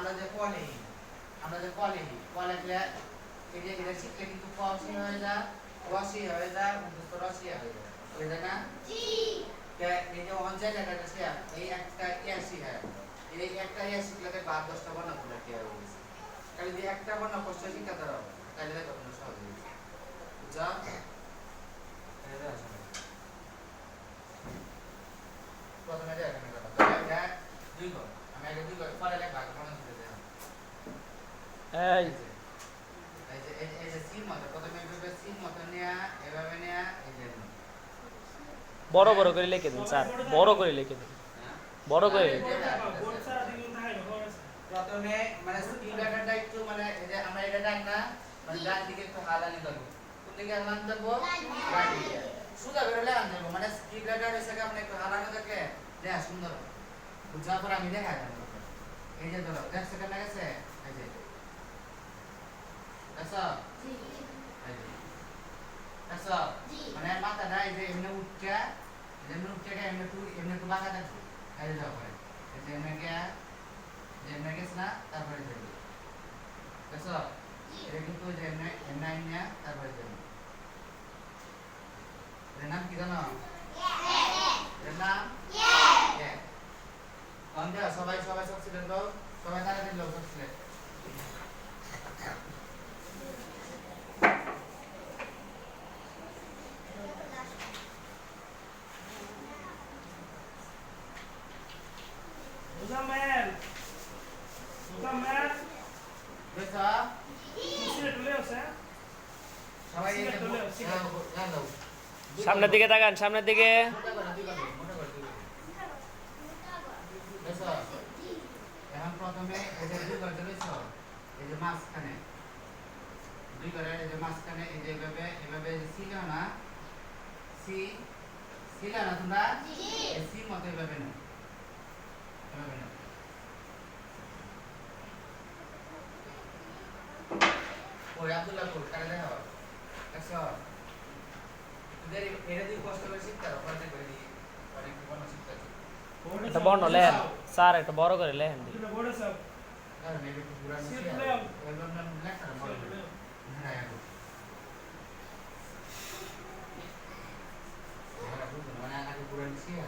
আমরা যে কলে ক লিখলে এই যে এটা শিখলে কিন্তু ক সি হয়ে যায় ক সি হয়ে যায় মুখস্থ রসি হয়ে যায় বুঝে যায় না জি এই যে অন জায়গাটা আছে এই একটা ইয়াসি হয় এই একটা ইয়াসি শিখলে বাদ 10টা বর্ণ তোলা কি হবে তাহলে যদি একটা বর্ণ কষ্ট শিখাতে হবে তাহলে দেখো তোমরা সহজ হয়ে যাবে যা এটা আছে প্রথমে এটা এখানে কথা তাহলে এটা দুই ঘর আমি আগে দুই ঘর পরে লেখা কোন দিতে দেব এই এই যে সিন মত প্রথমে এভাবে সিন মত নেয়া এভাবে নেয়া এই যে বড় বড় করে লিখে দিন স্যার বড় করে লিখে দিন বড় করে প্রথমে মানে স্কিল ডাটাটা একটু মানে এই যে আমরা এটা ডাক না মানে ডান দিকে একটু হালানি দেব কোন দিকে হালানি দেব ডান দিকে সুদা করে লাগান দেব মানে স্কিল ডাটা এসে আপনি একটু হালানো থাকে দেখ সুন্দর বুঝা পর আমি দেখাই দেব এই যে ধরো দেখ সেকেন্ড লাগছে এই যে আচ্ছা জি এই যে আচ্ছা জি মানে মাথাটা এই যে এমনি উঠটা যেমন উঠটা এমনি একটু বাঁকা থাকবে এই যে যাও করে এই যে এমনি যেমনি গেছে না তারপরে যাবে আচ্ছা এটা কিন্তু যে এমনি নিয়ে তারপরে যাবে এর নাম কি জানো এর নাম অন্ধে সবাই সব ছিলেন তো সবাই তারা দিন লোক সব ছিলেন সামনের দিকে তাকান সামনের দিকে এখন প্রথমে এই যে দুই ঘর রয়েছে এই যে মাঝখানে দুই ঘরের এই যে মাঝখানে এই যে এভাবে ছিল না ছিল না তোমরা সি মতো এভাবে নাও এভাবে নাও ওই আব্দুল্লাহপুর কারে দেখো দেখছো তোদের এটা দিয়ে কষ্ট করে শিখতে হবে পরে করে দিয়ে অনেক বর্ণ শিখতে হবে একটা বর্ণ লেন স্যার একটা বড় করে লেন দি আর মেবি একটু পুরানো ছিল ওই বর্ণ লেখা না বড় করে হ্যাঁ এখন মানে আগে পুরানো ছিল